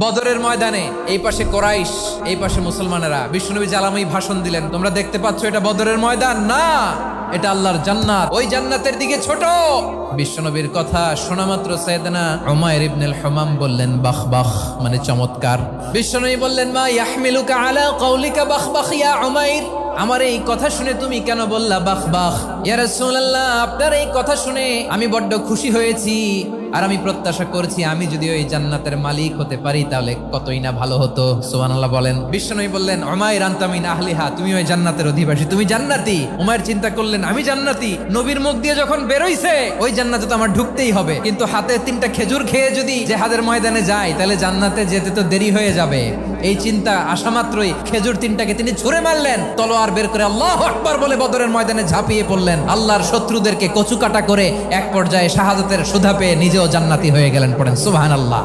বদরের ময়দানে এই পাশে কোরাইশ, এই পাশে মুসলমানেরা। বিশ্বনবী জালামি ভাষণ দিলেন, তোমরা দেখতে পাচ্ছ এটা বদরের ময়দান না, এটা আল্লাহর জান্নাত, ওই জান্নাতের দিকে ছোট। বিশ্বনবীর কথা শোনা মাত্র সাইয়েদনা উমাইর ইবনুল হুমাম বললেন বাখ বাখ, মানে চমৎকার। বিশ্বনবী বললেন মা ইয়াহমিলুকা আলা কওলিকা বাখ বাখ ইয়া উমাইর, আমার এই কথা শুনে তুমি কেন বললা বাখ বাখ? ইয়া রাসূলুল্লাহ, আপনার এই কথা শুনে আমি বড্ড খুশি হয়েছি, আর আমি প্রত্যাশা করছি আমি যদি ওই জান্নাতের মালিক হতে পারি তাহলে কতই না ভালো হতো। সুবহানাল্লাহ বলেন। বিশ্বনবী বললেন উমাইর আনতা মিন আহলিহা, তুমি ওই জান্নাতের অধিবাসী, তুমি জান্নাতি। উমাইর চিন্তা করলেন আমি জান্নাতি, নবীর মুখ দিয়ে যখন বেরোইছে ওই জান্নাতে তো আমার ঢুকতেই হবে, কিন্তু হাতে 3টা খেজুর খেয়ে যদি জিহাদের ময়দানে যায় তাহলে জান্নাতে যেতে তো দেরি হয়ে যাবে। এই চিন্তা আসা মাত্রই খেজুর 3টাকে তিনি ছুঁড়ে মারলেন, তলোয়ার বের করে আল্লাহু আকবার বলে বদরের ময়দানে ঝাঁপিয়ে পড়লেন। আল্লাহর শত্রুদেরকে কচুকাটা করে এক পর্যায়ে শাহাদাতের সুধা পেয়ে নিজেও জান্নাতি হয়ে গেলেন। পড়েন সুবহানাল্লাহ।